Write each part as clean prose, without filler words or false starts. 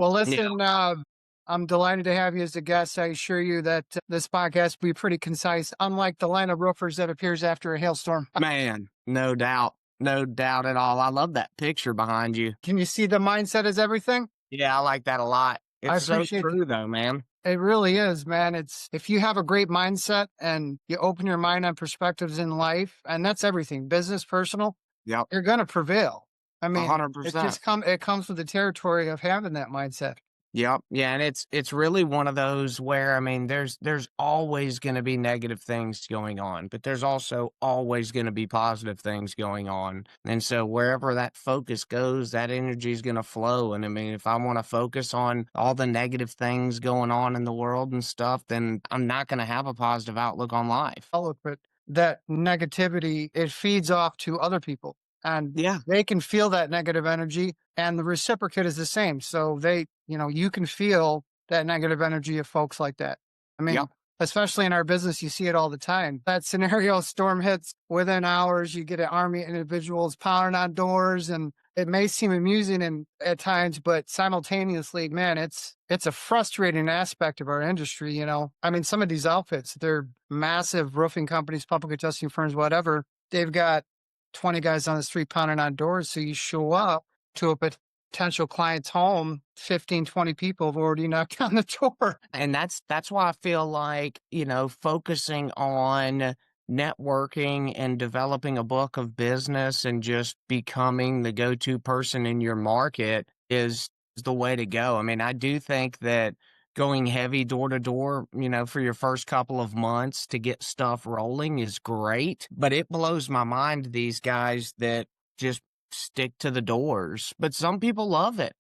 Well, You know, listen, I'm delighted to have you as a guest. I assure you that this podcast will be pretty concise, unlike the line of roofers that appears after a hailstorm. man, no doubt. No doubt at all. I love that picture behind you. Can you see the mindset is everything? Yeah, I like that a lot. I It's so appreciate true though, man. it really is, man. It's if you have a great mindset and you open your mind on perspectives in life, and that's everything, business, personal, Yep. you're gonna prevail. I A mean, hundred it percent. just it comes with the territory of having that mindset. Yep. Yeah, and it's really one of those where I mean there's always going to be negative things going on, but there's also always going to be positive things going on. And so wherever that focus goes, that energy is going to flow. And I mean, if I want to focus on all the negative things going on in the world and stuff, then I'm not going to have a positive outlook on life. But that negativity, it feeds off to other people and Yeah. they can feel that negative energy and the reciprocate is the same. So you can feel that negative energy of folks like that. I Yep. mean, especially in our business, you see it all the time. That scenario storm hits within hours, you get an army of individuals pounding on doors and it may seem amusing and at times, but simultaneously, man, it's a frustrating aspect of our industry. I mean, some of these outfits, they're massive roofing companies, public adjusting firms, whatever. They've got 20 guys on the street pounding on doors. So you show up to a potential client's home, 15, 20 people have already knocked on the door. And that's why I feel like, focusing on networking and developing a book of business and just becoming the go-to person in your market is the way to go. I mean, I do think that going heavy door to door, for your first couple of months to get stuff rolling is great, but it blows my mind these guys that just stick to the doors. But some people love it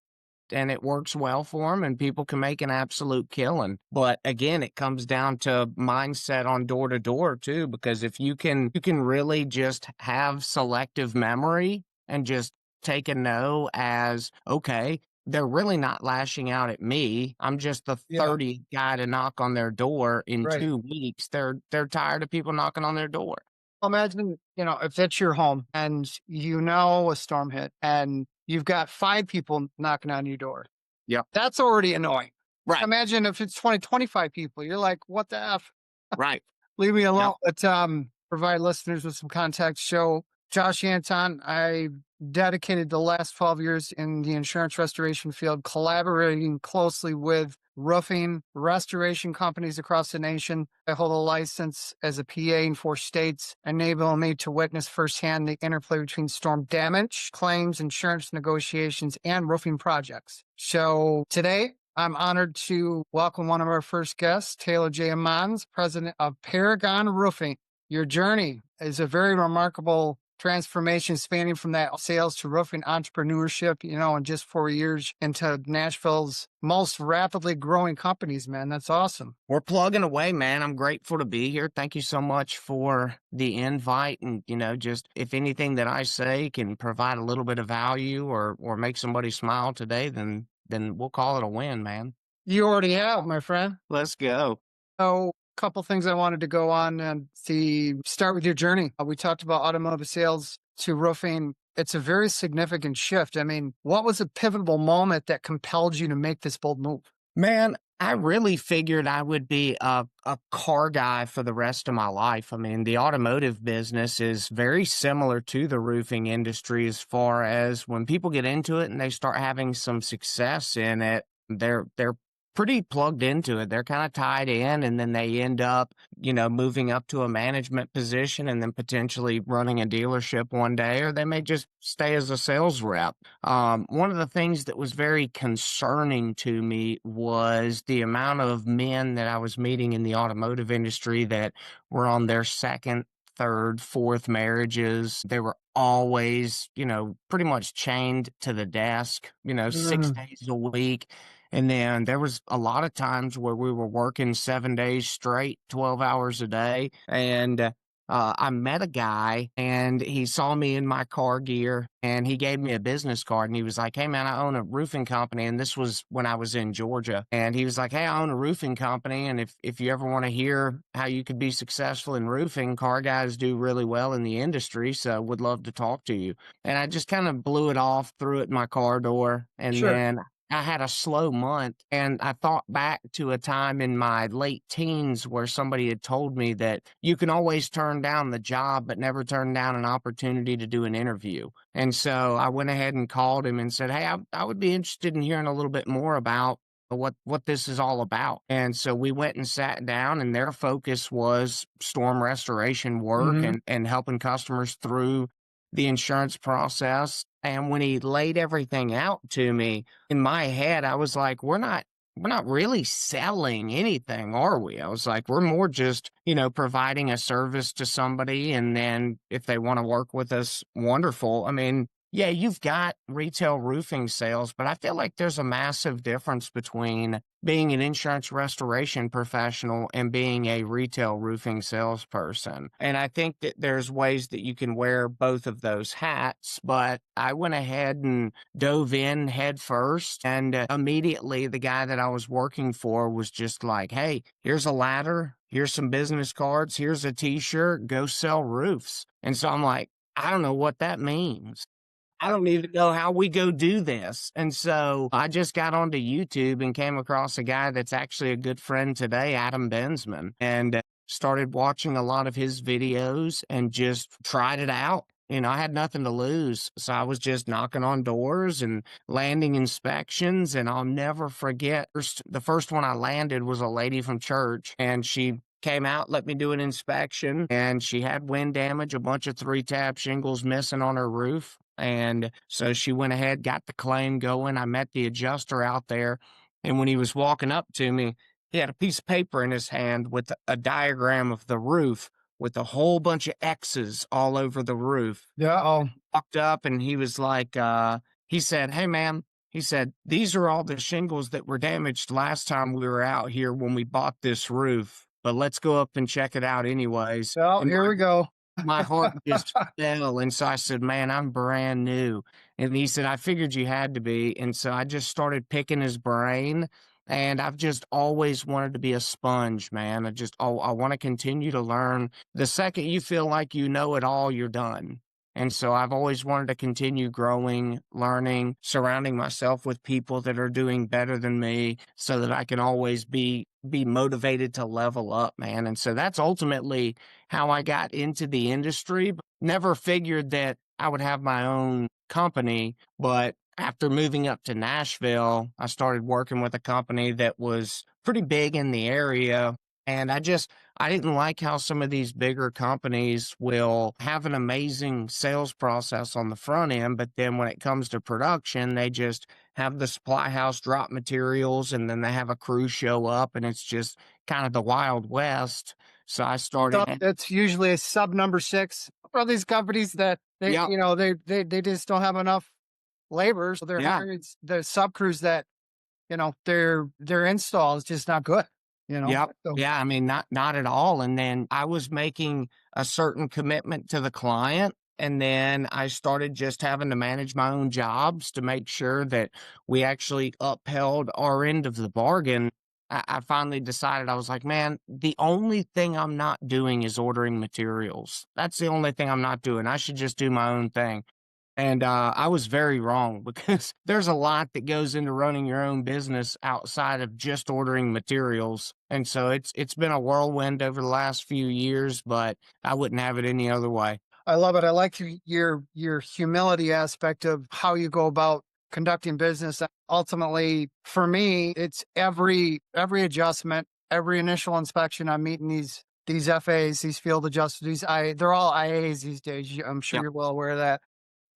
and it works well for them and people can make an absolute killing. But again, it comes down to mindset on door to door too, because if you can really just have selective memory and just take a no as, okay, they're really not lashing out at me. I'm just the Yeah, 30th guy to knock on their door in right. 2 weeks. They're tired of people knocking on their door. Imagine, if it's your home and a storm hit and you've got 5 people knocking on your door. Yep. That's already annoying. Right. Imagine if it's 20, 25 people. You're like, what the F? Right. Leave me Yep. alone. But provide listeners with some context. Show Josh Anton. I dedicated the last 12 years in the insurance restoration field, collaborating closely with roofing restoration companies across the nation. I hold a license as a PA in 4 states, enabling me to witness firsthand the interplay between storm damage, claims, insurance negotiations, and roofing projects. So today, I'm honored to welcome one of our first guests, Taylor J. Ammons, president of Paragon Roofing. Your journey is a very remarkable transformation spanning from that sales to roofing entrepreneurship, in just 4 years into Nashville's most rapidly growing companies, man. That's awesome. We're plugging away, man. I'm grateful to be here. Thank you so much for the invite. And, just if anything that I say can provide a little bit of value or make somebody smile today, then we'll call it a win, man. You already have, my friend. Let's go. So, a couple things I wanted to go on and start with your journey. We talked about automotive sales to roofing. It's a very significant shift. I mean, what was a pivotal moment that compelled you to make this bold move? Man, I really figured I would be a car guy for the rest of my life. I mean, the automotive business is very similar to the roofing industry as far as when people get into it and they start having some success in it, they're pretty plugged into it. They're kind of tied in and then they end up, moving up to a management position and then potentially running a dealership one day, or they may just stay as a sales rep. One of the things that was very concerning to me was the amount of men that I was meeting in the automotive industry that were on their second, third, fourth marriages. They were always, pretty much chained to the desk, 6 days a week. And then there was a lot of times where we were working 7 days straight, 12 hours a day. And I met a guy and he saw me in my car gear and he gave me a business card and he was like, "Hey man, I own a roofing company." And this was when I was in Georgia. And he was like, "Hey, I own a roofing company. And if you ever want to hear how you could be successful in roofing, car guys do really well in the industry. So would love to talk to you." And I just kind of blew it off, threw it in my car door. And Sure. then I had a slow month, and I thought back to a time in my late teens where somebody had told me that you can always turn down the job, but never turn down an opportunity to do an interview. And so I went ahead and called him and said, "Hey, I would be interested in hearing a little bit more about what this is all about." And so we went and sat down, and their focus was storm restoration work Hmm. and helping customers through the insurance process. And when he laid everything out to me, in my head, I was like, we're not really selling anything, are we? I was like, we're more just, providing a service to somebody. And then if they want to work with us, wonderful. I mean, yeah, you've got retail roofing sales, but I feel like there's a massive difference between being an insurance restoration professional and being a retail roofing salesperson. And I think that there's ways that you can wear both of those hats, but I went ahead and dove in head first. And immediately, the guy that I was working for was just like, "Hey, here's a ladder. Here's some business cards. Here's a t shirt. Go sell roofs." And so I'm like, I don't know what that means. I don't even know how we go do this. And so I just got onto YouTube and came across a guy that's actually a good friend today, Adam Bensman, and started watching a lot of his videos and just tried it out. I had nothing to lose. So I was just knocking on doors and landing inspections. And I'll never forget the first one I landed was a lady from church, and she came out, let me do an inspection, and she had wind damage, a bunch of 3-tab shingles missing on her roof. And so she went ahead, got the claim going. I met the adjuster out there. And when he was walking up to me, he had a piece of paper in his hand with a diagram of the roof with a whole bunch of X's all over the roof. Yeah. Oh, Walked up and he was like, he said, "Hey, ma'am," he said, "these are all the shingles that were damaged last time we were out here when we bought this roof. But let's go up and check it out anyways." well, And here we go. my heart just fell, and so I said, "Man, I'm brand new." And he said, "I figured you had to be." And so I just started picking his brain, and I've just always wanted to be a sponge, man. I wanna continue to learn. The second you feel like you know it all, you're done. And so I've always wanted to continue growing, learning, surrounding myself with people that are doing better than me so that I can always be motivated to level up, man. And so that's ultimately how I got into the industry. But never figured that I would have my own company. But after moving up to Nashville, I started working with a company that was pretty big in the area. And I didn't like how some of these bigger companies will have an amazing sales process on the front end, but then when it comes to production, they just have the supply house drop materials and then they have a crew show up and it's just kind of the Wild West. So I So started. it's usually a sub number six for these companies that they, Yeah, they just don't have enough labor. So they're yeah. hiring the sub crews that, their install is just not good, Yep. So Yeah, I mean, not at all. And then I was making a certain commitment to the client, and then I started just having to manage my own jobs to make sure that we actually upheld our end of the bargain. I finally decided, I was like, man, the only thing I'm not doing is ordering materials. That's the only thing I'm not doing. I should just do my own thing. And I was very wrong because there's a lot that goes into running your own business outside of just ordering materials. And so it's been a whirlwind over the last few years, but I wouldn't have it any other way. I love it. I like your humility aspect of how you go about conducting business. Ultimately, for me, it's every adjustment, every initial inspection. I'm meeting these FAs, these field adjusters, they're all IAs these days. I'm sure Yep. you're well aware of that.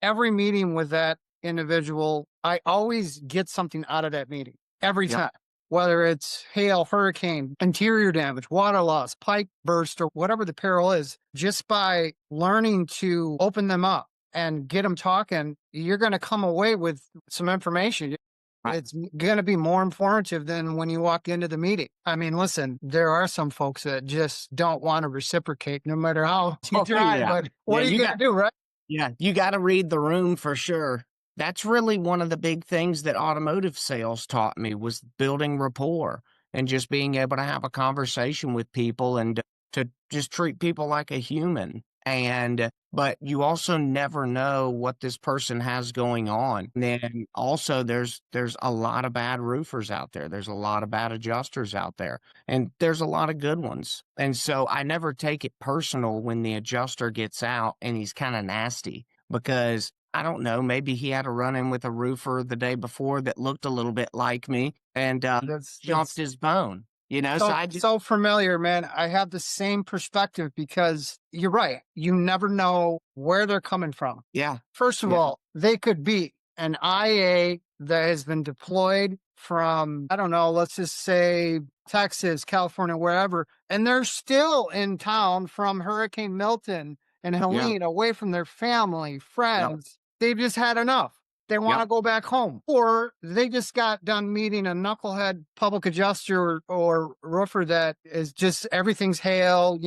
Every meeting with that individual, I always get something out of that meeting every Yep. time. Whether it's hail, hurricane, interior damage, water loss, pipe burst, or whatever the peril is, just by learning to open them up and get them talking, you're going to come away with some information. Right. It's going to be more informative than when you walk into the meeting. I mean, listen, there are some folks that just don't want to reciprocate no matter how you Oh try, yeah. but Yeah, what are you going to do, right? you gotta read the room for sure. That's really one of the big things that automotive sales taught me was building rapport and just being able to have a conversation with people and to just treat people like a human. But you also never know what this person has going on. And then also there's a lot of bad roofers out there. There's a lot of bad adjusters out there, and there's a lot of good ones. And so I never take it personal when the adjuster gets out and he's kind of nasty, because I don't know, maybe he had a run in with a roofer the day before that looked a little bit like me and jumped That's his bone. So so I just, so familiar, man. I have the same perspective because you're right. You never know where they're coming from. yeah, First of yeah, all, they could be an IA that has been deployed from, I don't know, let's just say Texas, California, wherever, and they're still in town from Hurricane Milton and yeah, Helene, away from their family, yeah, friends. They've just had enough. They want yeah, to go back home. Or they just got done meeting a knucklehead public adjuster or roofer that is just everything's hail,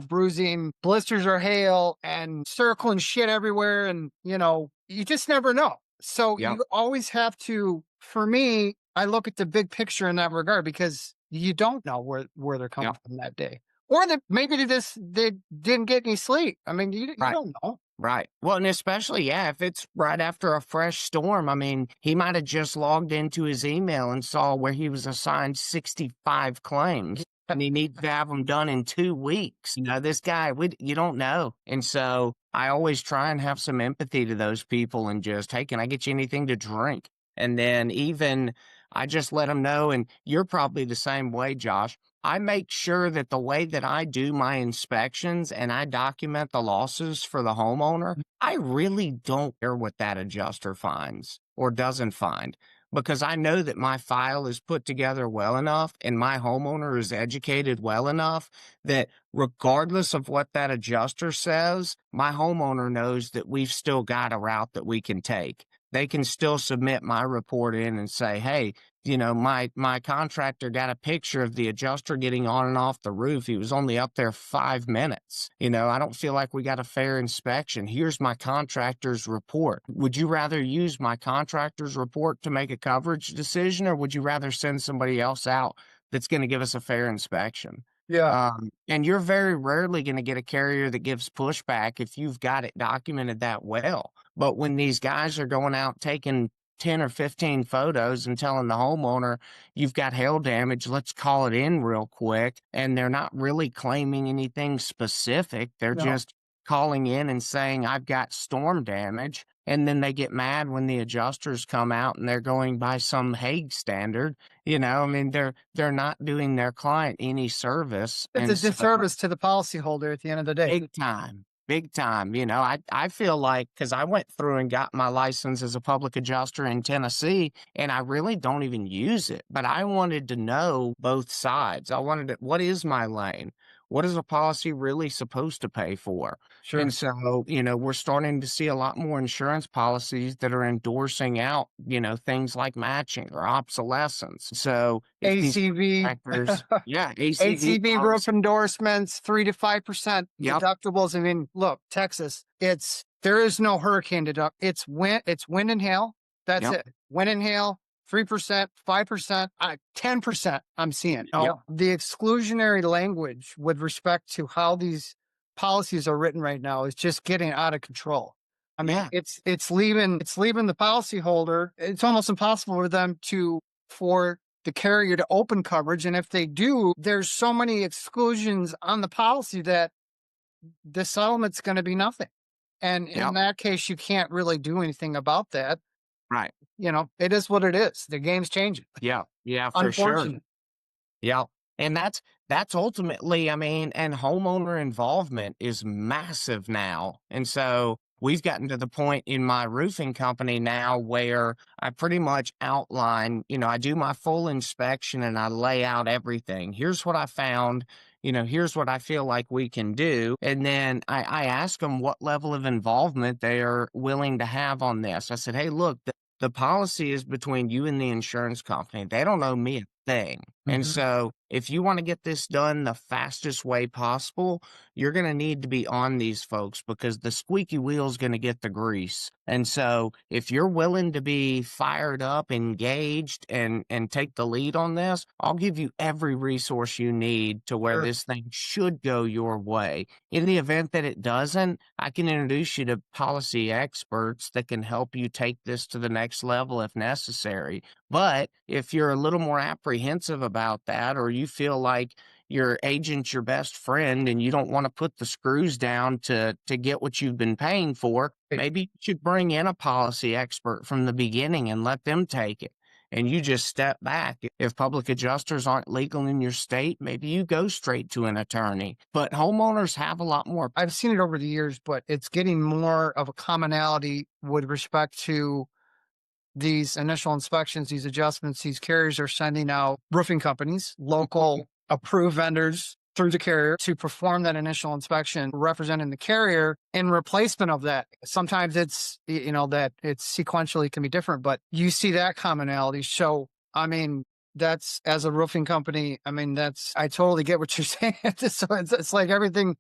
bruising, blisters are hail and circling shit everywhere. And, you just never know. So yeah, you always have to, for me, I look at the big picture in that regard because you don't know where they're yeah. coming from that day. Or that maybe they didn't get any sleep. I mean, you Right. don't know. Right. Well, and especially, yeah, if it's right after a fresh storm, I mean, he might have just logged into his email and saw where he was assigned 65 claims and he needs to have them done in 2 weeks. This guy, you don't know. And so I always try and have some empathy to those people and just, hey, can I get you anything to drink? And then even I just let them know. And you're probably the same way, Josh. I make sure that the way that I do my inspections and I document the losses for the homeowner, I really don't care what that adjuster finds or doesn't find, because I know that my file is put together well enough and my homeowner is educated well enough that regardless of what that adjuster says, my homeowner knows that we've still got a route that we can take. They can still submit my report in and say, hey, my contractor got a picture of the adjuster getting on and off the roof. He was only up there 5 minutes. I don't feel like we got a fair inspection. Here's my contractor's report. Would you rather use my contractor's report to make a coverage decision, or would you rather send somebody else out that's going to give us a fair inspection? Yeah. And you're very rarely going to get a carrier that gives pushback if you've got it documented that well. But when these guys are going out taking 10 or 15 photos and telling the homeowner, you've got hail damage, let's call it in real quick, and they're not really claiming anything specific. They're No. just calling in and saying, I've got storm damage. And then they get mad when the adjusters come out and they're going by some Hague standard. I mean, they're not doing their client any service. It's a And so disservice to the policyholder at the end of the day. big time. Big time. I feel like, because I went through and got my license as a public adjuster in Tennessee, and I really don't even use it. But I wanted to know both sides. I wanted to, what is my lane? What is a policy really supposed to pay for? And Sure. so, we're starting to see a lot more insurance policies that are endorsing out, things like matching or obsolescence. So if these ACV, contractors, yeah, ACV ACV roof policy. endorsements, 3 to 5% Yep. deductibles. I mean, look, Texas, there is no hurricane deduct. It's wind and hail. That's Yep. it. Wind and hail, 3%, 5%, 10% I'm seeing. Yep. Now, the exclusionary language with respect to how these policies are written right now is just getting out of control. I mean, Yeah. it's leaving the policyholder. It's almost impossible for them for the carrier to open coverage. And if they do, there's so many exclusions on the policy that the settlement's going to be nothing. And in Yep. that case, you can't really do anything about that. Right. It is what it is. The game's changing. Yeah. Yeah, for sure. Unfortunate. Yeah. And that's ultimately, I mean, and homeowner involvement is massive now. And so we've gotten to the point in my roofing company now where I pretty much outline, I do my full inspection and I lay out everything. Here's what I found. Here's what I feel like we can do. And then I ask them what level of involvement they are willing to have on this. I said, hey, look, the policy is between you and the insurance company. They don't owe me thing. And Mhm. so if you want to get this done the fastest way possible, you're going to need to be on these folks because the squeaky wheel is going to get the grease. And so if you're willing to be fired up, engaged, and take the lead on this, I'll give you every resource you need to where Sure. this thing should go your way. In the event that it doesn't, I can introduce you to policy experts that can help you take this to the next level if necessary. But if you're a little more apprehensive about that, or you feel like your agent's your best friend and you don't want to put the screws down to get what you've been paying for, Right. maybe you should bring in a policy expert from the beginning and let them take it. And you just step back. If public adjusters aren't legal in your state, maybe you go straight to an attorney. But homeowners have a lot more. I've seen it over the years, but it's getting more of a commonality with respect to these initial inspections, these adjustments. These carriers are sending out roofing companies, local approved vendors through the carrier to perform that initial inspection, representing the carrier in replacement of that. Sometimes it's, that it's sequentially can be different, but you see that commonality. So, I mean, that's as a roofing company, I mean, I totally get what you're saying. So it's like everything,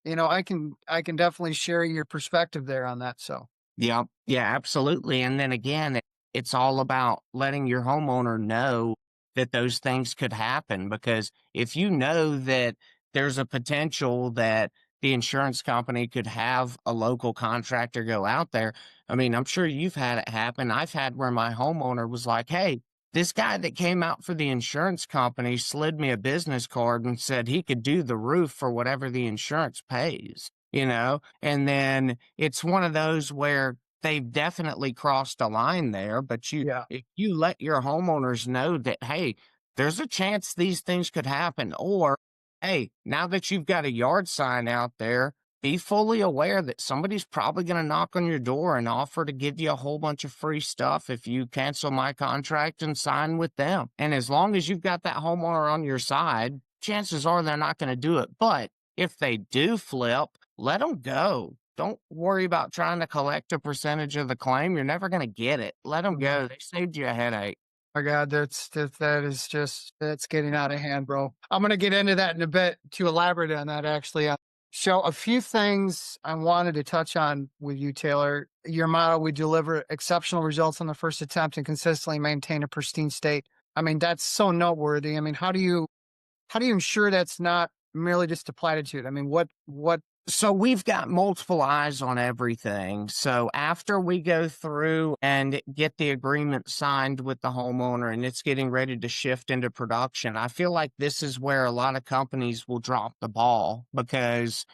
I can definitely share your perspective there on that. So, Yeah, yeah, absolutely. And then again, it's all about letting your homeowner know that those things could happen because if you know that there's a potential that the insurance company could have a local contractor go out there. I mean, I'm sure you've had it happen. I've had where my homeowner was like, "Hey, this guy that came out for the insurance company slid me a business card and said he could do the roof for whatever the insurance pays." And then it's one of those where they've definitely crossed a line there, but yeah. if you let your homeowners know that, hey, there's a chance these things could happen, or hey, now that you've got a yard sign out there, be fully aware that somebody's probably going to knock on your door and offer to give you a whole bunch of free stuff if you cancel my contract and sign with them. And as long as you've got that homeowner on your side, chances are they're not going to do it. But if they do flip, let them go. Don't worry about trying to collect a percentage of the claim. You're never going to get it. Let them Mhm. go. They saved you a headache. My God, that is just that's getting out of hand, bro. I'm gonna get into that in a bit to elaborate on that actually. So a few things I wanted to touch on with you, Taylor. Your motto, we deliver exceptional results on the first attempt and consistently maintain a pristine state. I mean, that's so noteworthy. I mean, how do you ensure that's not merely just a platitude? I mean, what So we've got multiple eyes on everything. So after we go through and get the agreement signed with the homeowner and it's getting ready to shift into production, I feel like this is where a lot of companies will drop the ball because,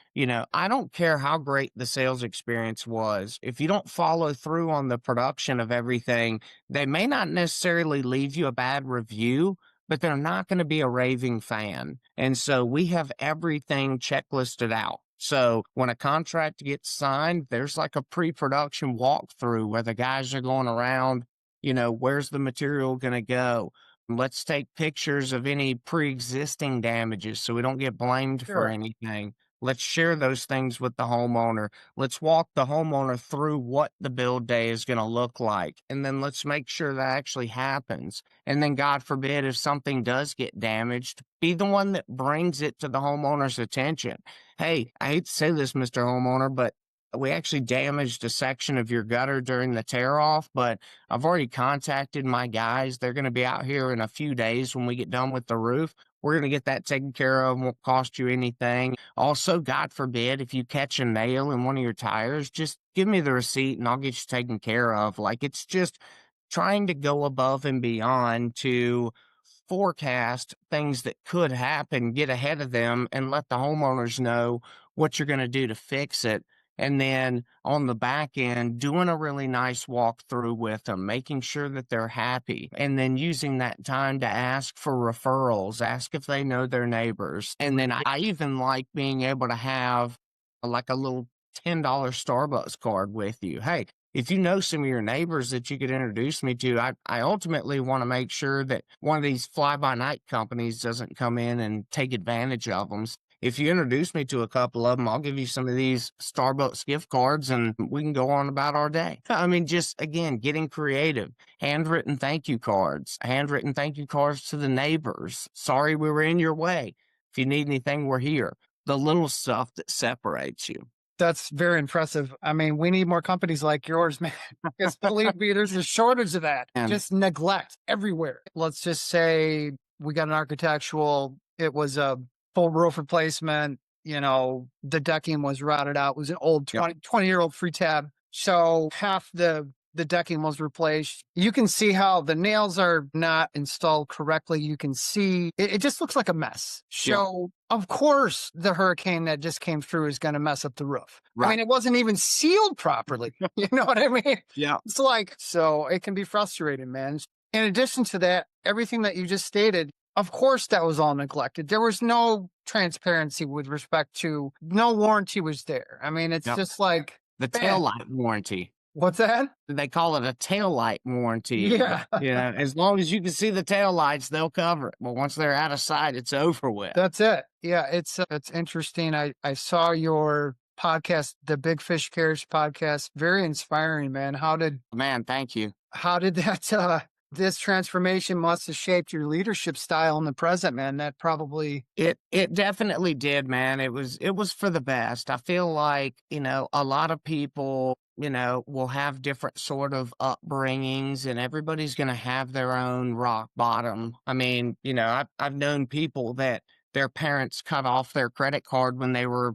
I don't care how great the sales experience was. If you don't follow through on the production of everything, they may not necessarily leave you a bad review, but they're not going to be a raving fan. And so we have everything checklisted out. So when a contract gets signed, there's like a pre-production walkthrough where the guys are going around, where's the material going to go? Let's take pictures of any pre-existing damages so we don't get blamed for sure. anything. Let's share those things with the homeowner. Let's walk the homeowner through what the build day is going to look like. And then let's make sure that actually happens. And then, God forbid, if something does get damaged, be the one that brings it to the homeowner's attention. Hey, I hate to say this, Mr. Homeowner, but we actually damaged a section of your gutter during the tear off, but I've already contacted my guys. They're going to be out here in a few days when we get done with the roof. We're going to get that taken care of. Won't cost you anything. Also, God forbid, if you catch a nail in one of your tires, just give me the receipt and I'll get you taken care of. Like it's just trying to go above and beyond to forecast things that could happen, get ahead of them, and let the homeowners know what you're going to do to fix it. And then on the back end, doing a really nice walkthrough with them, making sure that they're happy, and then using that time to ask for referrals, ask if they know their neighbors. And then I even like being able to have like a little $10 Starbucks card with you. Hey, if you know some of your neighbors that you could introduce me to, I ultimately want to make sure that one of these fly by night companies doesn't come in and take advantage of them. if you introduce me to a couple of them, I'll give you some of these Starbucks gift cards and we can go on about our day. I mean, just again, getting creative, handwritten thank you cards to the neighbors. Sorry we were in your way. If you need anything, we're here. The little stuff that separates you. That's very impressive. I mean, we need more companies like yours, man. Because believe me, there's a shortage of that. And Just neglect everywhere. Let's just say we got an architectural, it was a full roof replacement. The decking was rotted out. It was an old yep, 20-year-old free tab. So half the decking was replaced. You can see how the nails are not installed correctly. You can see it just looks like a mess. yep, So, of course, the hurricane that just came through is going to mess up the roof. I right. mean, it wasn't even sealed properly. You know what I mean? Yeah. It's like, so it can be frustrating, man. In addition to that, everything that you just stated, of course, that was all neglected. There was no transparency with respect to no warranty was there. I mean, it's Yep. just like, The man, taillight warranty. what's that? They call it a taillight warranty. Yeah. As long as you can see the taillights, they'll cover it. But once they're out of sight, it's over with. That's it. Yeah, it's interesting. I saw your podcast, the Big Fish Cares podcast. Very inspiring, man. Man, thank you. How did that this transformation must have shaped your leadership style in the present, man? That probably It definitely did, man. It was for the best. I feel like, a lot of people, will have different sort of upbringings and everybody's going to have their own rock bottom. I mean, I've known people that their parents cut off their credit card when they were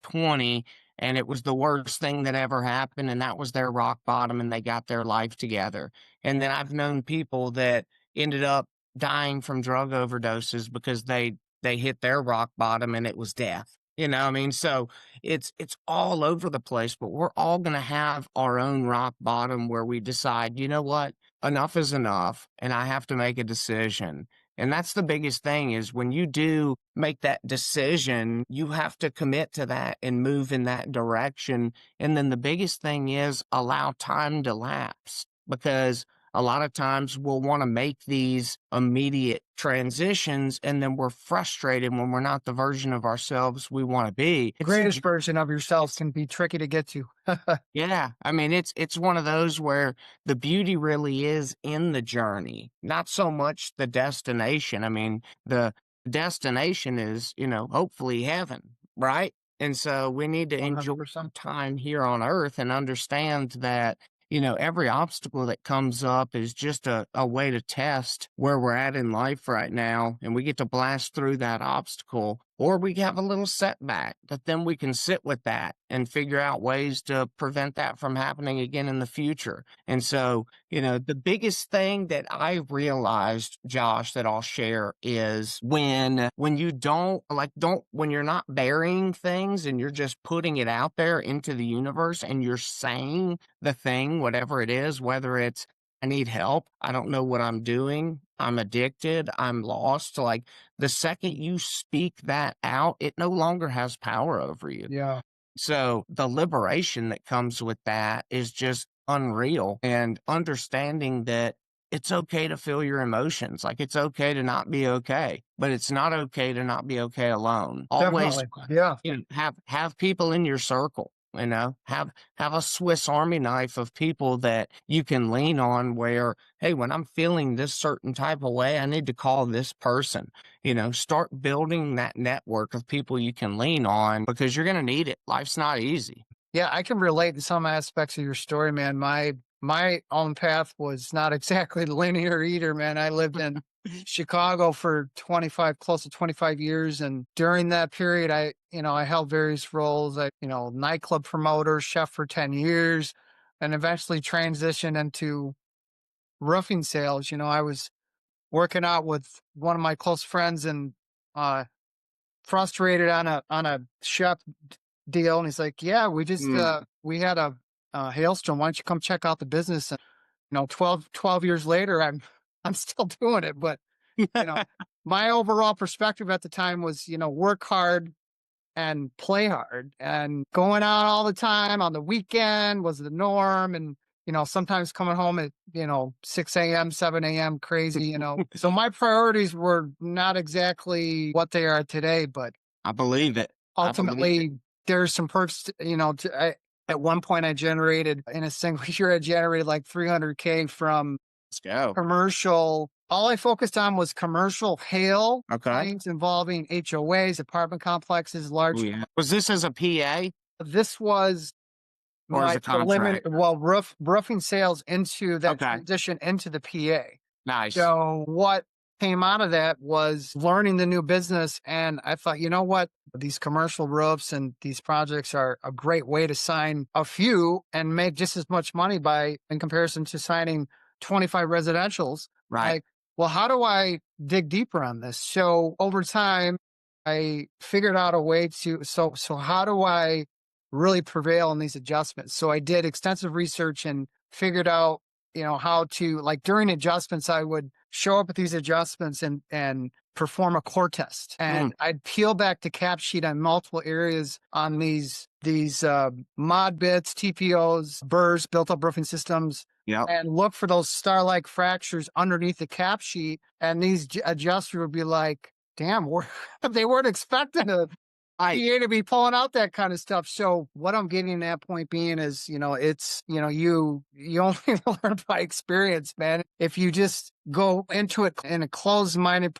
20 and it was the worst thing that ever happened and that was their rock bottom and they got their life together. And then I've known people that ended up dying from drug overdoses because they hit their rock bottom and it was death. I mean, so it's all over the place, but we're all going to have our own rock bottom where we decide, you know what? Enough is enough and I have to make a decision. And that's the biggest thing is when you do make that decision, you have to commit to that and move in that direction. And then the biggest thing is allow time to lapse because a lot of times we'll want to make these immediate transitions and then we're frustrated when we're not the version of ourselves we want to be. greatest version of yourself can be tricky to get to. Yeah, I mean it's one of those where the beauty really is in the journey, not so much the destination. I mean, the destination is, hopefully heaven, right? And so we need to enjoy 100%. time here on earth and understand that, every obstacle that comes up is just a way to test where we're at in life right now. And we get to blast through that obstacle, or we have a little setback, but then we can sit with that and figure out ways to prevent that from happening again in the future. And so, the biggest thing that I realized, Josh, that I'll share is when you when you're not burying things and you're just putting it out there into the universe and you're saying the thing, whatever it is, whether it's I need help. I don't know what I'm doing. I'm addicted. I'm lost. Like the second you speak that out, it no longer has power over you. Yeah, So the liberation that comes with that is just unreal and understanding that it's okay to feel your emotions. Like it's okay to not be okay, but it's not okay to not be okay alone. Always, definitely. Yeah. have people in your circle, have a Swiss Army knife of people that you can lean on where, hey, when I'm feeling this certain type of way, I need to call this person. Start building that network of people you can lean on because you're going to need it. Life's not easy. Yeah, I can relate to some aspects of your story, man. My own path was not exactly linear either, man. I lived in Chicago for close to 25 years. And during that period, I held various roles. Nightclub promoter, chef for 10 years, and eventually transitioned into roofing sales. I was working out with one of my close friends and, frustrated on a chef deal. And he's like, yeah, we had a hailstorm. Why don't you come check out the business? And, 12 years later, I'm still doing it. But, you know, my overall perspective at the time was, work hard and play hard, and going out all the time on the weekend was the norm. And, sometimes coming home at, 6 a.m., 7 a.m., crazy. So my priorities were not exactly what they are today, but I believe it. I believe it. Ultimately, there's some perks, at one point I generated in a single year, I generated like 300K from Let's go. commercial. All I focused on was commercial hail Okay. claims involving HOAs, apartment complexes, Oh, large. yeah. Was this as a PA This was or as my a preliminary, contractor? well, roofing sales into that Okay. transition into the PA. Nice. So what came out of that was learning the new business. And I thought, you know what? These commercial roofs and these projects are a great way to sign a few and make just as much money by in comparison to signing 25 residentials. Right. Like, well, how do I dig deeper on this? So over time, I figured out a way to so how do I really prevail in these adjustments? So I did extensive research and figured out, how to, like, during adjustments, I would show up at these adjustments and perform a core test. Mm, And I'd peel back the cap sheet on multiple areas on these mod bits, TPOs, burrs, built up roofing systems, yep. and look for those star-like fractures underneath the cap sheet. And these adjusters would be like, damn, they weren't expecting a I PA to be pulling out that kind of stuff. So what I'm getting at point being is, it's, you only learn by experience, man. If you just go into it in a closed-minded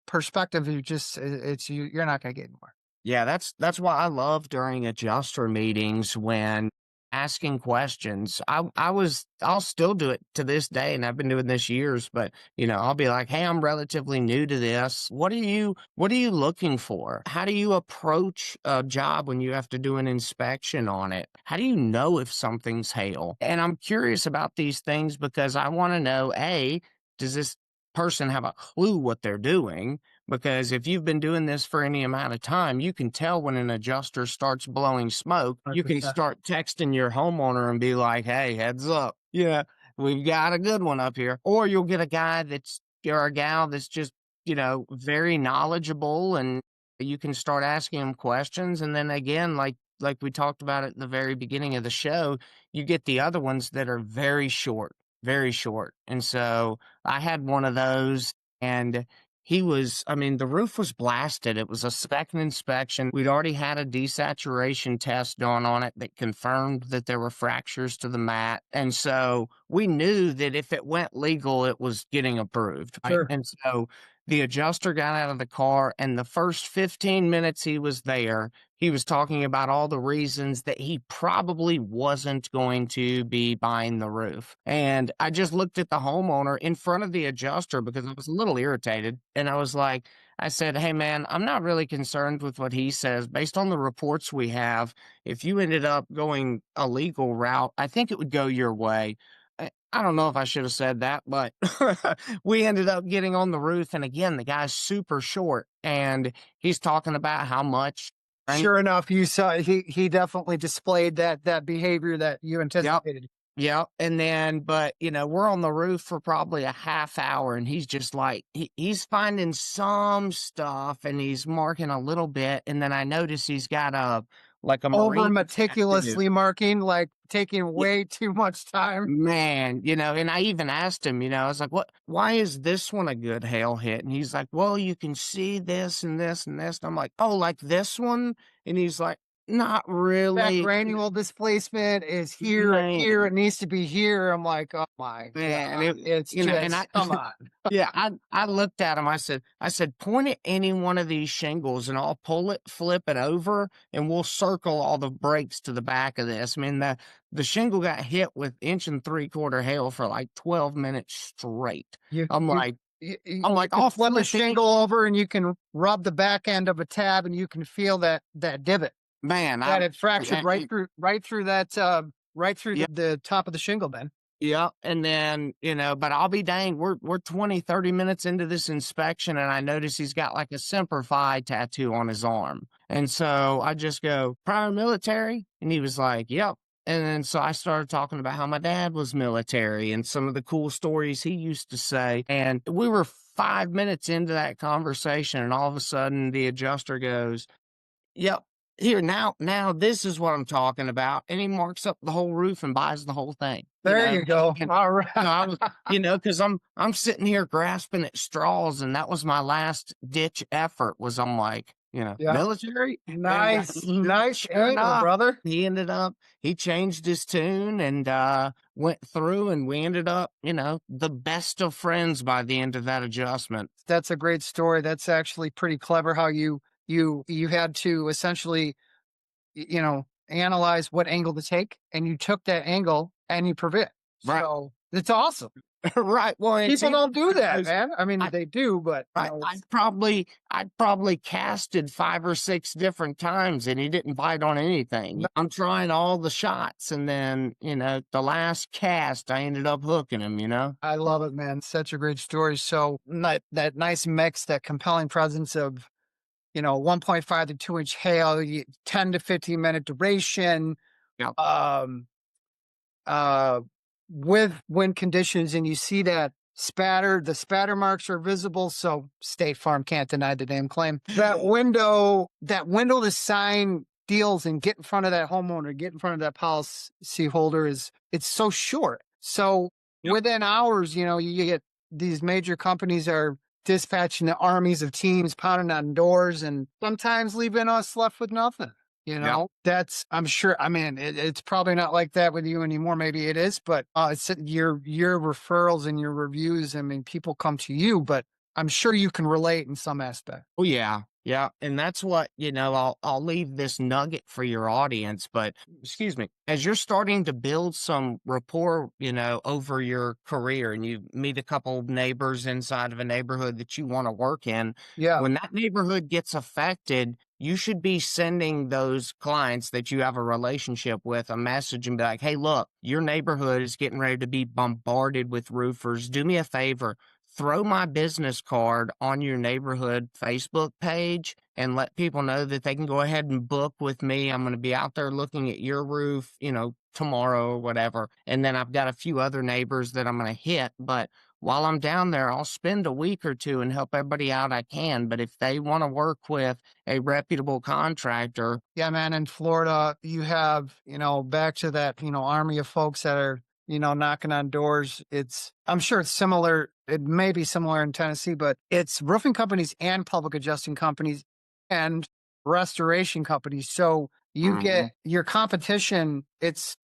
perspective, you're not going to get anywhere. Yeah, that's why I love during adjuster meetings when asking questions. I'll still do it to this day, and I've been doing this years, but I'll be like, "Hey, I'm relatively new to this. What are you looking for? How do you approach a job when you have to do an inspection on it? How do you know if something's hail?" And I'm curious about these things because I want to know, A, does this person have a clue what they're doing? Because if you've been doing this for any amount of time, you can tell when an adjuster starts blowing smoke. You can 100%. start texting your homeowner and be like, "Hey, heads up. Yeah, we've got a good one up here." Or you'll get a guy that's or a gal that's just, very knowledgeable, and you can start asking them questions. And then again, like we talked about at the very beginning of the show, you get the other ones that are very short, very short. And so I had one of those, and the roof was blasted. It was a second inspection. We'd already had a desaturation test done on it that confirmed that there were fractures to the mat. And so we knew that if it went legal, it was getting approved. Right. Sure. And so the adjuster got out of the car, and the first 15 minutes he was there, he was talking about all the reasons that he probably wasn't going to be buying the roof. And I just looked at the homeowner in front of the adjuster because I was a little irritated. And I said, "Hey, man, I'm not really concerned with what he says. Based on the reports we have, if you ended up going a legal route, I think it would go your way." I don't know if I should have said that, but we ended up getting on the roof. And again, the guy's super short, and he's talking about how much. And Sure enough, you saw he definitely displayed that behavior that you yep. anticipated. Yeah, and then but, we're on the roof for probably a half hour, and he's just like he's finding some stuff, and he's marking a little bit, and then I notice he's got a Over marine tattoo. meticulously marking, like taking Yeah, way too much time. man, and I even asked him, I was like, why is this one a good hail hit? And he's like, "Well, you can see this and this and this." And I'm like, "Oh, like this one?" And he's like, "Not That really." granule displacement is here and here. Man, It needs to be here. I'm like, oh my man, God. It's and just, I come on. yeah, I looked at him, I said, "Point at any one of these shingles, and I'll pull it, flip it over, and we'll circle all the breaks to the back of this." I mean, the shingle got hit with 1 3/4 hail for like 12 minutes straight. You, I'm you, like you can "I'll flip a flip it." shingle over and you can rub the back end of a tab and you can feel that divot Man, that it fractured I right through that, right through yeah. the top of the shingle, Ben. Yeah, and then, but I'll be dang, we're 20, 30 minutes into this inspection, and I notice he's got like a Semper Fi tattoo on his arm. And so I just go, "Prior military?" And he was like, "Yep." And then so I started talking about how my dad was military and some of the cool stories he used to say. And we were 5 minutes into that conversation, and all of a sudden the adjuster goes, "Yep. Here, now this is what I'm talking about." And he marks up the whole roof and buys the whole thing, There you go. and All so I right. was, because I'm sitting here grasping at straws, and that was my last ditch effort was I'm like, Yeah. military. And Nice. Nice sure angle, enough, brother. he changed his tune and went through, and we ended up, the best of friends by the end of that adjustment. That's a great story. That's actually pretty clever how you had to essentially, analyze what angle to take, and you took that angle and you prevent. Right. So it's awesome. Right. Well, it's People even don't do that, because man. I mean, I they do, but I it's I'd probably casted 5 or 6 different times, and he didn't bite on anything. no, I'm trying all the shots, and then, the last cast, I ended up hooking him. I love it, man. Such a great story. So that nice mix, that compelling presence of 1.5 to 2 inch hail, 10 to 15 minute duration, Yeah. um, uh, with wind conditions, and you see that the spatter marks are visible. So State Farm can't deny the damn claim. That window to sign deals and get in front of that homeowner, get in front of that policy holder it's so short. So Yep. within hours, you get these major companies are dispatching the armies of teams, pounding on doors, and sometimes leaving us left with nothing. Yep. I'm sure. I mean, it's probably not like that with you anymore. Maybe it is, but it's your referrals and your reviews. I mean, people come to you, but I'm sure you can relate in some aspect. Oh, yeah. Yeah, and that's what, I'll leave this nugget for your audience, but excuse me, as you're starting to build some rapport, over your career, and you meet a couple of neighbors inside of a neighborhood that you want to work in, Yeah, when that neighborhood gets affected, you should be sending those clients that you have a relationship with a message and be like, "Hey, look, your neighborhood is getting ready to be bombarded with roofers. Do me a favor, throw my business card on your neighborhood Facebook page and let people know that they can go ahead and book with me. I'm going to be out there looking at your roof, tomorrow or whatever. And then I've got a few other neighbors that I'm going to hit. But while I'm down there, I'll spend a week or two and help everybody out I can. But if they want to work with a reputable contractor." yeah, man. In Florida, you have back to that army of folks that are knocking on doors. I'm sure it's similar. It may be similar in Tennessee, but it's roofing companies and public adjusting companies and restoration companies. So you Mhm. get your competition. It's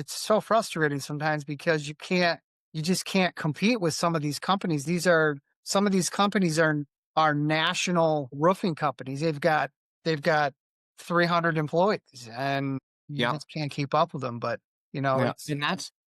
so frustrating sometimes because you just can't compete with some of these companies. Some of these companies are national roofing companies. They've got 300 employees, and you Yeah. just can't keep up with them. But Yeah, it's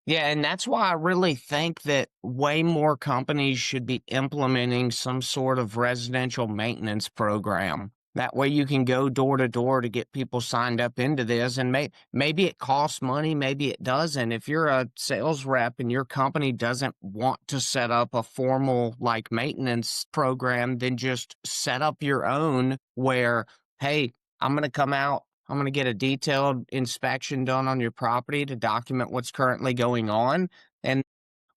and that's why I really think that way more companies should be implementing some sort of residential maintenance program. That way you can go door to door to get people signed up into this, and maybe it costs money, maybe it doesn't. If you're a sales rep and your company doesn't want to set up a formal like maintenance program, then just set up your own where, hey, I'm going to come out, I'm going to get a detailed inspection done on your property to document what's currently going on. And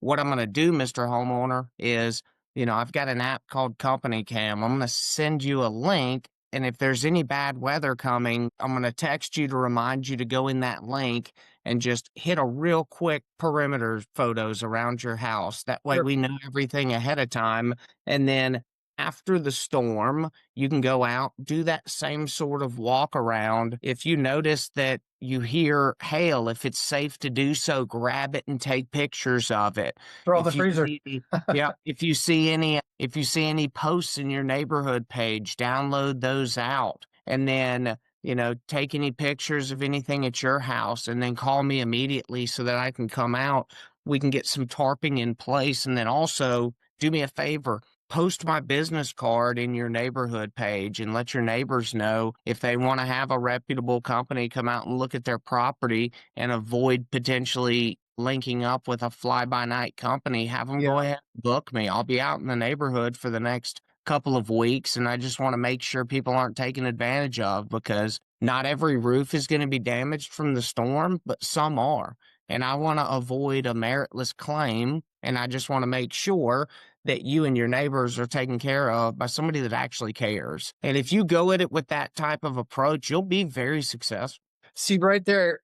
what I'm going to do, Mr. Homeowner, is, I've got an app called Company Cam. I'm going to send you a link. And if there's any bad weather coming, I'm going to text you to remind you to go in that link and just hit a real quick perimeter photos around your house. That way sure. we know everything ahead of time. And then after the storm, you can go out, do that same sort of walk around. If you notice that you hear hail, if it's safe to do so, grab it and take pictures of it. Throw the If you freezer. see, yeah, if you see any posts in your neighborhood page, download those out, and then take any pictures of anything at your house, and then call me immediately so that I can come out. We can get some tarping in place, and then also do me a favor, post my business card in your neighborhood page and let your neighbors know if they want to have a reputable company come out and look at their property and avoid potentially linking up with a fly-by-night company. Have them Yeah. go ahead and book me. I'll be out in the neighborhood for the next couple of weeks, and I just want to make sure people aren't taken advantage of, because not every roof is going to be damaged from the storm, but some are. And I want to avoid a meritless claim, and I just want to make sure that you and your neighbors are taken care of by somebody that actually cares. And if you go at it with that type of approach, you'll be very successful. See right there,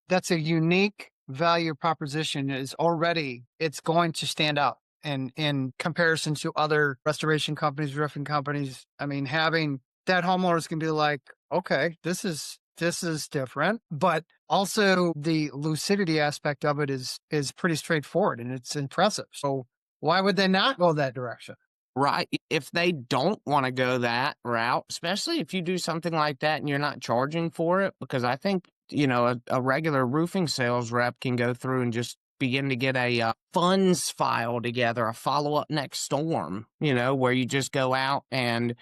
that's a unique value proposition. It's going to stand out in comparison to other restoration companies, roofing companies. I mean, having that homeowners can be like, okay, this is different. But also the lucidity aspect of it is pretty straightforward and it's impressive. So why would they not go that direction? Right. If they don't want to go that route, especially if you do something like that and you're not charging for it, because I think, a regular roofing sales rep can go through and just begin to get a funds file together, a follow up next storm, where you just go out and,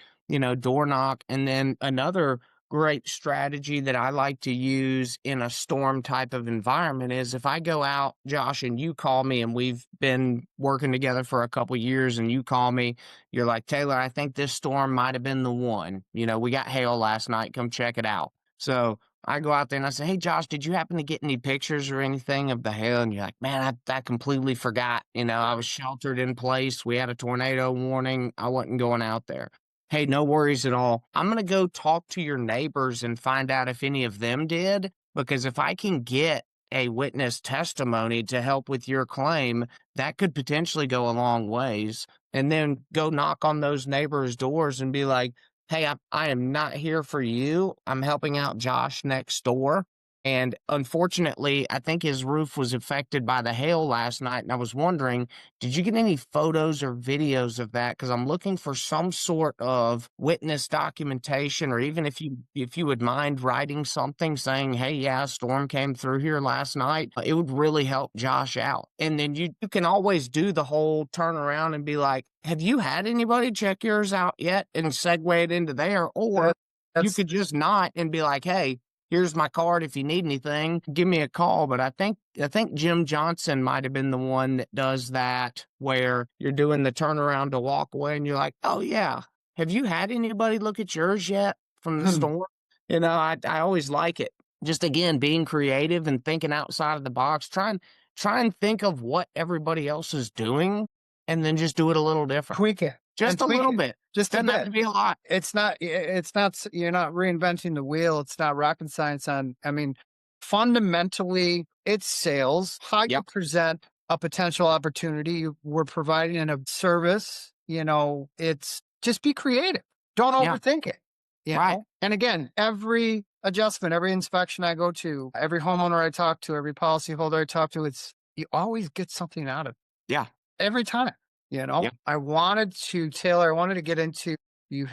door knock. And then another great strategy that I like to use in a storm type of environment is if I go out, Josh, and you call me and we've been working together for a couple years and you call me, you're like, Taylor, I think this storm might have been the one. We got hail last night. Come check it out. So I go out there and I say, hey, Josh, did you happen to get any pictures or anything of the hail? And you're like, man, I completely forgot. I was sheltered in place. We had a tornado warning. I wasn't going out there. Hey, no worries at all. I'm going to go talk to your neighbors and find out if any of them did, because if I can get a witness testimony to help with your claim, that could potentially go a long ways. And then go knock on those neighbors' doors and be like, hey, I am not here for you. I'm helping out Josh next door. And unfortunately, I think his roof was affected by the hail last night. And I was wondering, did you get any photos or videos of that? Because I'm looking for some sort of witness documentation, or even if you would mind writing something saying, hey, yeah, a storm came through here last night. It would really help Josh out. And then you can always do the whole turn around and be like, have you had anybody check yours out yet? And segue it into there. Or That you that's could just not and be like, hey, here's my card. If you need anything, give me a call. But I think Jim Johnson might have been the one that does that, where you're doing the turnaround to walk away and you're like, oh yeah, have you had anybody look at yours yet from the store? I always like it. Just again, being creative and thinking outside of the box. Try and think of what everybody else is doing and then just do it a little different. tweak it and Just a tweak little it bit. just a Doesn't have bit. to be a lot. You're not reinventing the wheel. It's not rocket science I mean, fundamentally, it's sales. How you Yep. present a potential opportunity. We're providing a service, it's just be creative. Don't Yeah. overthink it, Right. And again, every adjustment, every inspection I go to, every homeowner I talk to, every policyholder I talk to, you always get something out of it Yeah. every time. Yeah. Taylor, I wanted to get into, we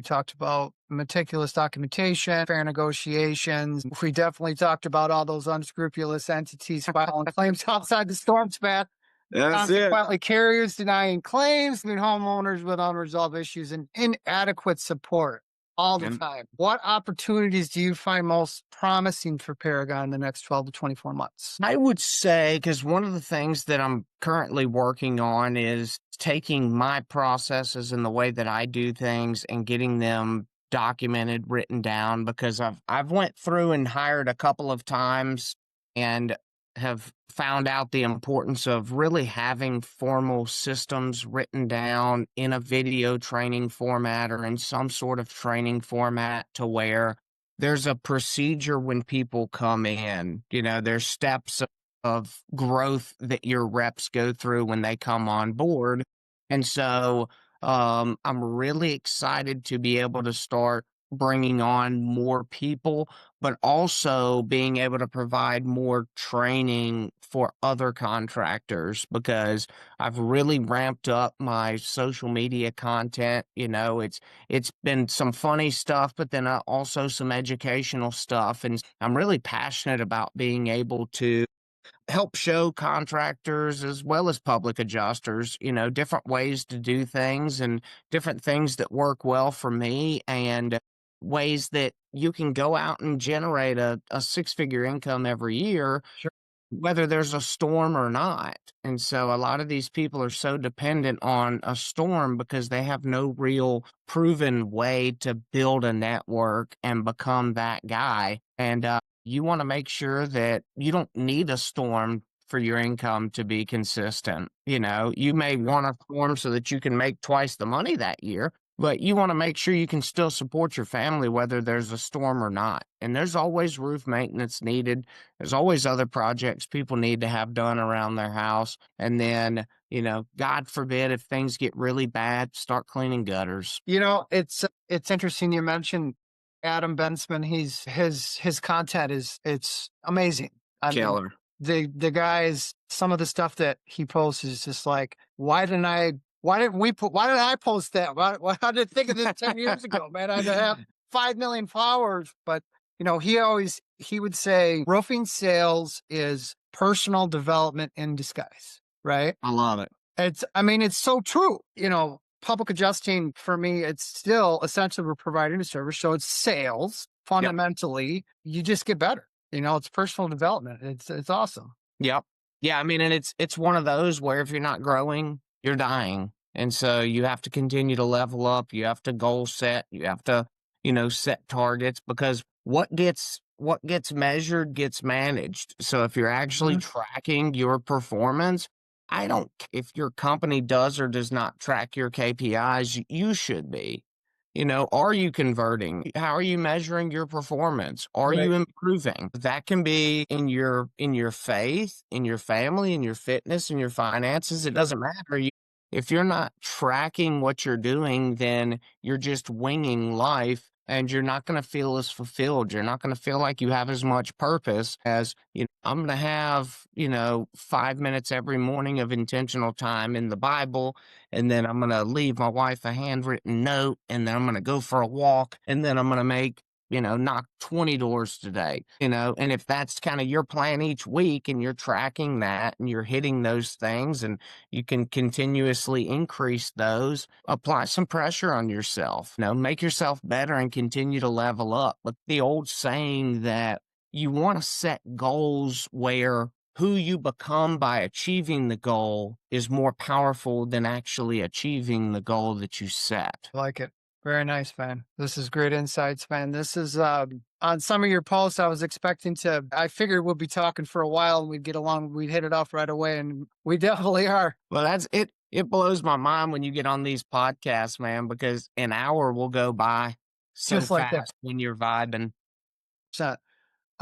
talked about meticulous documentation, fair negotiations. We definitely talked about all those unscrupulous entities filing claims outside the storm's path. That's it. Consequently, carriers denying claims, and homeowners with unresolved issues and inadequate support all the And time. What opportunities do you find most promising for Paragon in the next 12 to 24 months? I would say, because one of the things that I'm currently working on is taking my processes and the way that I do things and getting them documented, written down, because I've went through and hired a couple of times and have found out the importance of really having formal systems written down in a video training format or in some sort of training format, to where there's a procedure when people come in. There's steps of growth that your reps go through when they come on board. And so I'm really excited to be able to start bringing on more people, but also being able to provide more training for other contractors, because I've really ramped up my social media content. It's been some funny stuff, but then also some educational stuff. And I'm really passionate about being able to help show contractors as well as public adjusters, different ways to do things and different things that work well for me, and ways that you can go out and generate a six-figure income every year, Sure. whether there's a storm or not. And so a lot of these people are so dependent on a storm because they have no real proven way to build a network and become that guy. And you want to make sure that you don't need a storm for your income to be consistent. You may want a storm so that you can make twice the money that year, but you want to make sure you can still support your family whether there's a storm or not. And there's always roof maintenance needed. There's always other projects people need to have done around their house. And then, God forbid, if things get really bad, start cleaning gutters. It's It's interesting you mentioned Adam Bensman. His content is it's amazing. I mean, Killer. the guys, some of the stuff that he posts is just like, why didn't I post that? Why I didn't think of this 10 years ago, man? I'd have 5 million followers. But he would say roofing sales is personal development in disguise, right? I love it. It's so true. Public adjusting for me, it's still essentially we're providing a service. So it's sales. Yep. Fundamentally, you just get better. It's personal development. It's awesome. Yep. Yeah, I mean, and it's one of those where if you're not growing, you're dying. And so you have to continue to level up. You have to goal set. You have to, set targets because what gets measured gets managed. So if you're actually Mhm. tracking your performance, I don't if your company does or does not track your KPIs, you should be. Are you converting? How are you measuring your performance? Are Right. you improving? That can be in your faith, in your family, in your fitness, in your finances. It Sure. doesn't matter. If you're not tracking what you're doing, then you're just winging life and you're not going to feel as fulfilled. You're not going to feel like you have as much purpose as, I'm going to have, 5 minutes every morning of intentional time in the Bible, and then I'm going to leave my wife a handwritten note, and then I'm going to go for a walk, and then I'm going to knock 20 doors today, and if that's kind of your plan each week and you're tracking that and you're hitting those things and you can continuously increase those, apply some pressure on yourself, make yourself better and continue to level up. But the old saying that you want to set goals where who you become by achieving the goal is more powerful than actually achieving the goal that you set. I like it. Very nice, man. This is great insights, man. This is on some of your posts. I figured we'll be talking for a while and we'd get along. We'd hit it off right away, and we definitely are. Well, that's it. It blows my mind when you get on these podcasts, man, because an hour will go by so Just like that. fast when you're vibing. So,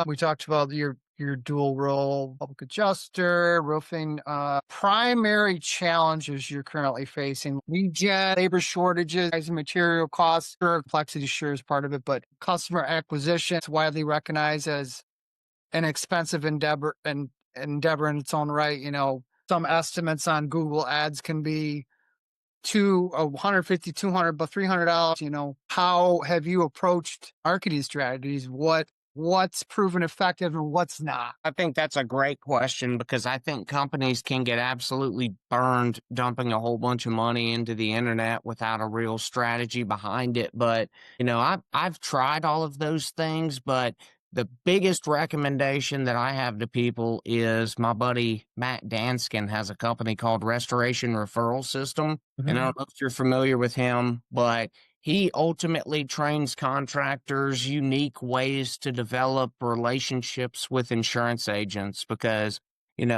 we talked about your dual role, public adjuster, roofing. Primary challenges you're currently facing: lead gen, labor shortages, rising material costs. Sure, complexity sure is part of it, but customer acquisition is widely recognized as an expensive endeavor in its own right. Some estimates on Google ads can be 150, 200, but $300. How have you approached marketing strategies? What's proven effective and what's not? I think that's a great question because I think companies can get absolutely burned dumping a whole bunch of money into the internet without a real strategy behind it. But, I've tried all of those things, but the biggest recommendation that I have to people is my buddy Matt Danskin has a company called Restoration Referral System. And I Mhm. don't know if you're familiar with him, but he ultimately trains contractors unique ways to develop relationships with insurance agents because,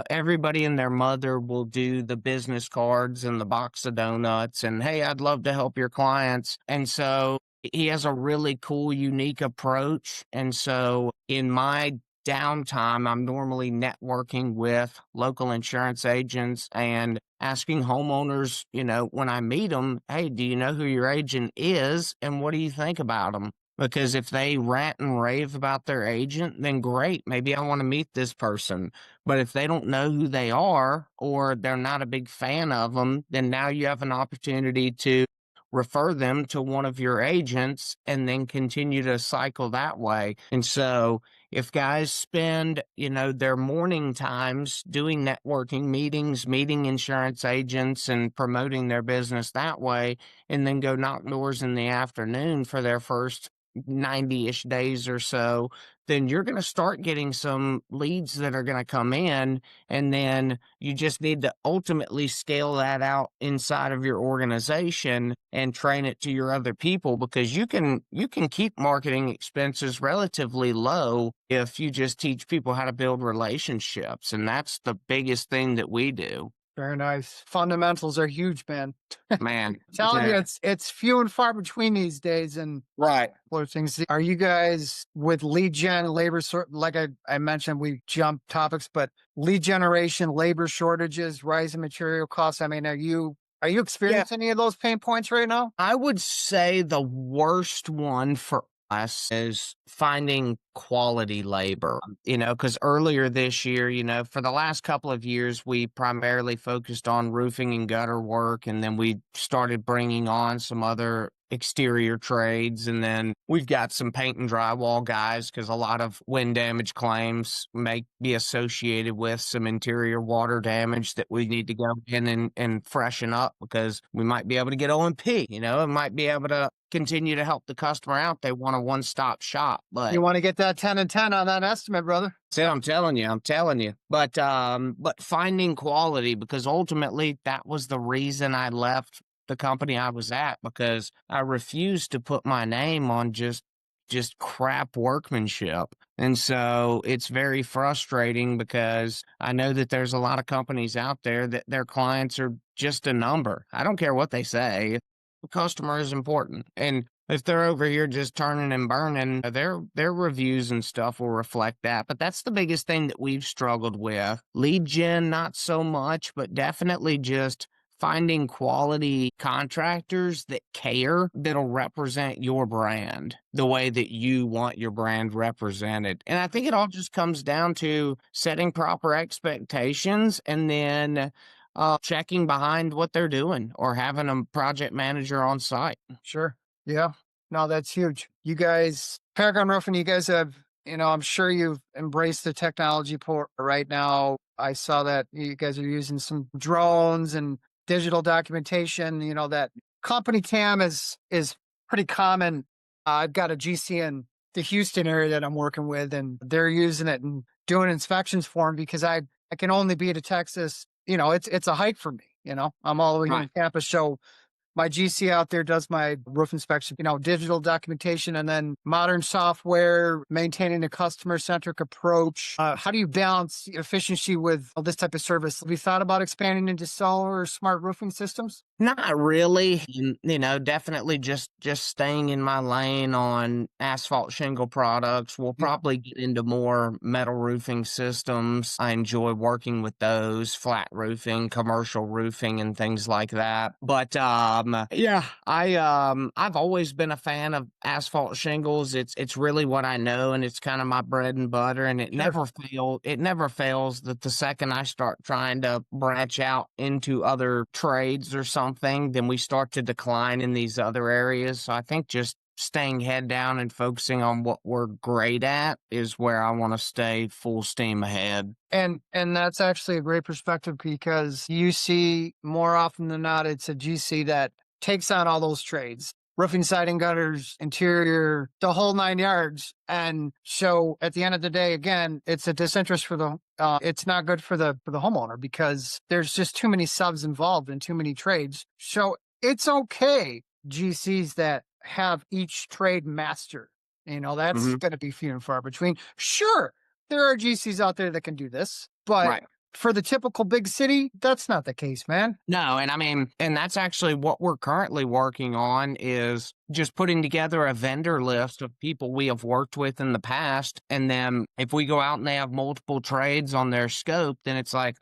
everybody and their mother will do the business cards and the box of donuts and, hey, I'd love to help your clients. And so he has a really cool, unique approach. And so in my downtime, I'm normally networking with local insurance agents and asking homeowners, when I meet them, hey, do you know who your agent is? And what do you think about them? Because if they rant and rave about their agent, then great. Maybe I want to meet this person. But if they don't know who they are or they're not a big fan of them, then now you have an opportunity to refer them to one of your agents and then continue to cycle that way. And so if guys spend, their morning times doing networking meetings, meeting insurance agents and promoting their business that way, and then go knock doors in the afternoon for their first 90-ish days or so, then you're going to start getting some leads that are going to come in. And then you just need to ultimately scale that out inside of your organization and train it to your other people because you can keep marketing expenses relatively low if you just teach people how to build relationships. And that's the biggest thing that we do. Very nice. Fundamentals are huge, man. Man, Telling you, yeah, it's few and far between these days, and right. other things. Are you guys with lead gen, labor sort? Like I mentioned, we jumped topics, but lead generation, labor shortages, rising material costs. Are you Are you Yeah, experiencing any of those pain points right now? I would say the worst one for us is finding quality labor, because earlier this year, for the last couple of years, we primarily focused on roofing and gutter work, and then we started bringing on some other exterior trades, and then we've got some paint and drywall guys because a lot of wind damage claims may be associated with some interior water damage that we need to go in and freshen up because we might be able to get O&P, and might be able to continue to help the customer out. They want a one-stop shop, but You want to get that 10 and 10 on that estimate, brother. see, I'm telling you. But finding quality, because ultimately that was the reason I left the company I was at, because I refused to put my name on just crap workmanship. And so it's very frustrating because I know that there's a lot of companies out there that their clients are just a number. I don't care what they say. The customer is important. And if they're over here just turning and burning, their reviews and stuff will reflect that. But that's the biggest thing that we've struggled with. Lead gen, not so much, but definitely just finding quality contractors that care, that'll represent your brand the way that you want your brand represented. And I think it all just comes down to setting proper expectations and then checking behind what they're doing or having a project manager on site. Sure. Yeah. No, that's huge. You guys, Paragon Roofing, you guys have, I'm sure you've embraced the technology port right now. I saw that you guys are using some drones and digital documentation. That company cam is pretty common. I've got a GC in the Houston area that I'm working with, and they're using it and doing inspections for them because I can only be to Texas. It's a hike for me. I'm all the way here Right. in campus, so my GC out there does my roof inspection, digital documentation and then modern software, maintaining a customer centric approach. How do you balance efficiency with this type of service? Have you thought about expanding into solar or smart roofing systems? Not really. Definitely just staying in my lane on asphalt shingle products. We'll Yeah, probably get into more metal roofing systems. I enjoy working with those, flat roofing, commercial roofing, and things like that. But yeah, I've always been a fan of asphalt shingles. It's really what I know, and it's kind of my bread and butter. And sure. it never fails that the second I start trying to branch out into other trades or something, then we start to decline in these other areas. So I think just staying head down and focusing on what we're great at is where I want to stay full steam ahead. And that's actually a great perspective because you see more often than not, it's a GC that takes on all those trades. Roofing, siding, gutters, interior, the whole 9 yards. And so at the end of the day, again, it's a disinterest for it's not good for the homeowner because there's just too many subs involved and too many trades. So it's okay, GCs that have each trade mastered. That's Hmm. going to be few and far between. Sure, there are GCs out there that can do this, but Right. for the typical big city, that's not the case, man. No, and I mean, and that's actually what we're currently working on is just putting together a vendor list of people we have worked with in the past. And then if we go out and they have multiple trades on their scope, then it's like,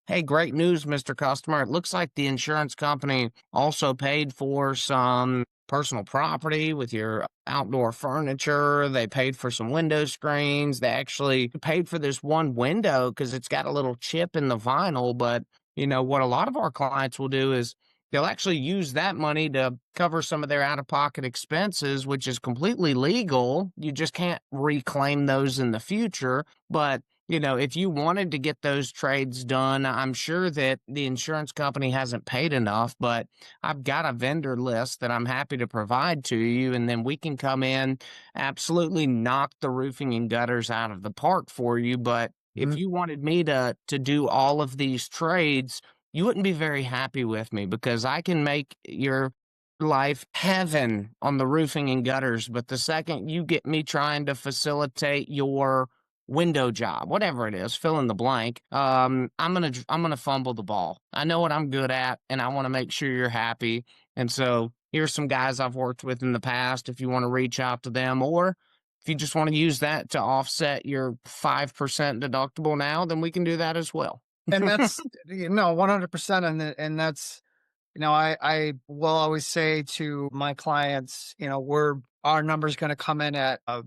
hey, great news, Mr. Customer. It looks like the insurance company also paid for some personal property with your outdoor furniture. They paid for some window screens. They actually paid for this one window because it's got a little chip in the vinyl. But, what a lot of our clients will do is they'll actually use that money to cover some of their out of pocket expenses, which is completely legal. You just can't reclaim those in the future. But if you wanted to get those trades done, I'm sure that the insurance company hasn't paid enough, but I've got a vendor list that I'm happy to provide to you. And then we can come in, absolutely knock the roofing and gutters out of the park for you. But if Mhm. you wanted me to do all of these trades, you wouldn't be very happy with me because I can make your life heaven on the roofing and gutters. But the second you get me trying to facilitate your window job, whatever it is, fill in the blank. I'm gonna fumble the ball. I know what I'm good at, and I want to make sure you're happy. And so here's some guys I've worked with in the past. If you want to reach out to them, or if you just want to use that to offset your 5% deductible now, then we can do that as well. And that's 100%, and that's I will always say to my clients, our number's going to come in at a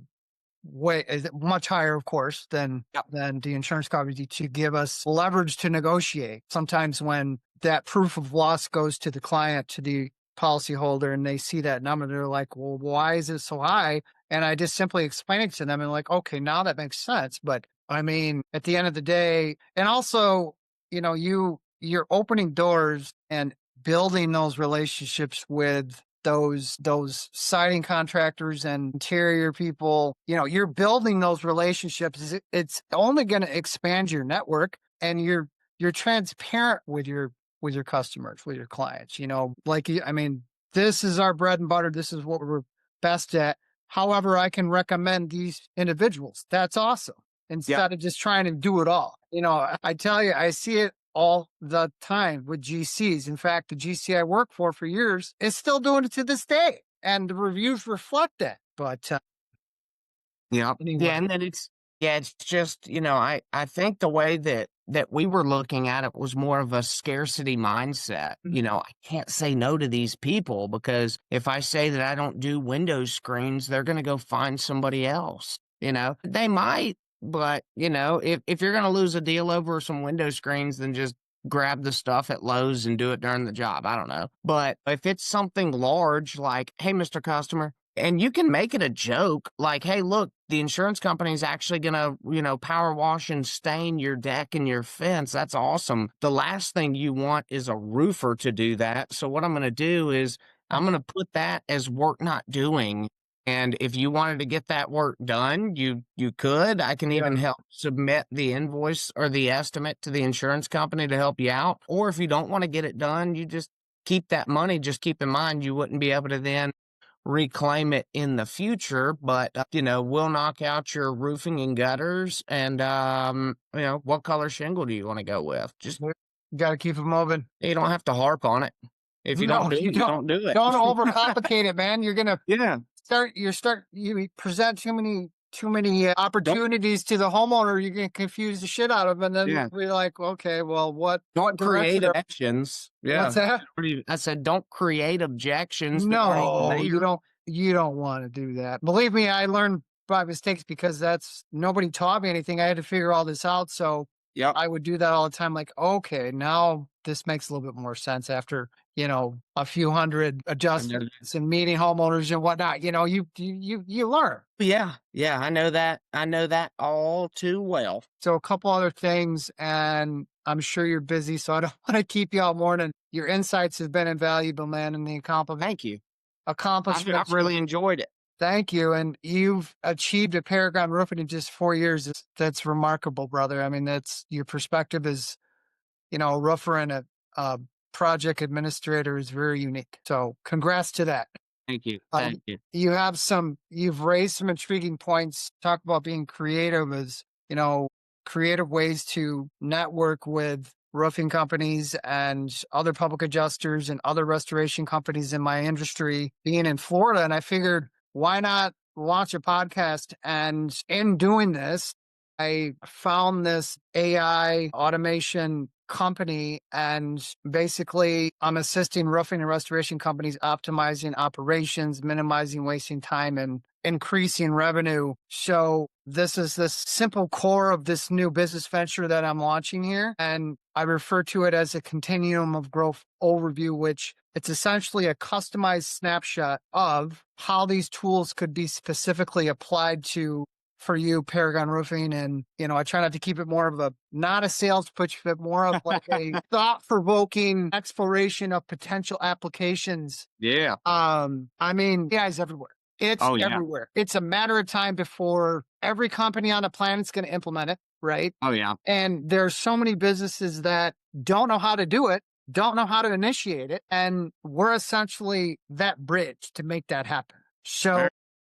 way is much higher, of course, Yep. than the insurance company to give us leverage to negotiate. Sometimes when that proof of loss goes to the client, to the policyholder, and they see that number, they're like, "Well, why is it so high?" And I just simply explain it to them, and like, "Okay, now that makes sense." But I mean, at the end of the day, and also, you're opening doors and building those relationships with those siding contractors and interior people. You're building those relationships. It's only going to expand your network, and you're transparent with your customers, with your clients. I mean, this is our bread and butter. This is what we're best at. However, I can recommend these individuals. That's awesome. Yep. Instead of just trying to do it all. I tell you, I see it all the time with GCs. In fact, the GC I work for years is still doing it to this day. And the reviews reflect that. But Yeah. anyway, Yeah. And then it's just, I think the way that we were looking at it was more of a scarcity mindset. I can't say no to these people because if I say that I don't do window screens, they're going to go find somebody else. They might, but if you're going to lose a deal over some window screens, then just grab the stuff at Lowe's and do it during the job. I don't know. But if it's something large, like, hey, Mr. Customer, and you can make it a joke like, hey, look, the insurance company is actually going to, power wash and stain your deck and your fence. That's awesome. The last thing you want is a roofer to do that. So what I'm going to do is I'm going to put that as work not doing. And if you wanted to get that work done, you could. I can even help submit the invoice or the estimate to the insurance company to help you out. Or if you don't want to get it done, you just keep that money. Just keep in mind you wouldn't be able to then reclaim it in the future, but we'll knock out your roofing and gutters. And what color shingle do you want to go with? Just you got to keep it moving. you don't have to harp on it. If you don't No, do it, you you don't. don't do it. Don't overcomplicate it, man. You're gonna Yeah. you present too many opportunities to the homeowner. You're gonna confuse the shit out of them, and then we're like, okay, well, what Don't create direction objections. what's that? I said, don't create objections that aren't even No, there. you don't want to do that. Believe me, I learned by mistakes because that's nobody taught me anything. I had to figure all this out. So Yep. I would do that all the time. Like, okay, now this makes a little bit more sense after, a few hundred adjustments and meeting homeowners and whatnot. You learn. Yeah. Yeah. I know that. I know that all too well. So a couple other things, and I'm sure you're busy, so I don't want to keep you all morning. Your insights have been invaluable, man, and the Thank you. accomplishments. I've really enjoyed it. Thank you. And you've achieved a Paragon Roofing in just 4 years. That's remarkable, brother. I mean, that's your perspective is, a roofer and a project administrator is very unique. So congrats to that. Thank you. Thank you. You've raised some intriguing points. Talk about being creative as, creative ways to network with roofing companies and other public adjusters and other restoration companies in my industry being in Florida. And I figured, why not launch a podcast? And in doing this, I found this AI automation company, and basically I'm assisting roofing and restoration companies optimizing operations, minimizing wasting time, and increasing revenue. So this is the simple core of this new business venture that I'm launching here. And I refer to it as a continuum of growth overview, which it's essentially a customized snapshot of how these tools could be specifically applied to for you, Paragon Roofing. And, I try not to keep it more of not a sales pitch, but more of like a thought-provoking exploration of potential applications. Yeah. I mean, AI is everywhere. It's everywhere. It's a matter of time before every company on the planet is going to implement it, right? Oh, yeah. And there's so many businesses that don't know how to do it, don't know how to initiate it. And we're essentially that bridge to make that happen. So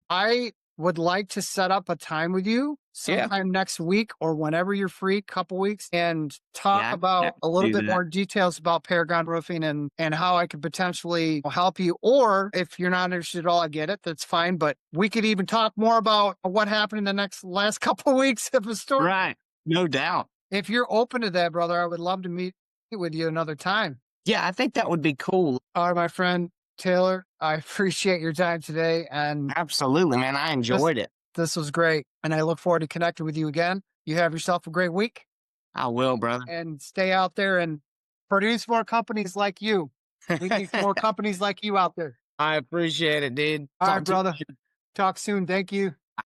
I would like to set up a time with you sometime next week or whenever you're free, couple weeks, and talk about a little bit more details about Paragon Roofing and how I could potentially help you. Or if you're not interested at all, I get it. That's fine. But we could even talk more about what happened in the last couple of weeks of the story. Right. No doubt. If you're open to that, brother, I would love to meet with you another time. Yeah, I think that would be cool. All right, my friend Taylor, I appreciate your time today, and Absolutely, man. I this enjoyed it. this was great. And I look forward to connecting with you again. You have yourself a great week, I will, brother. and stay out there and produce more companies like you. We need more companies like you out there. I appreciate it, dude. All right, Talk to brother. you. Talk soon. Thank you.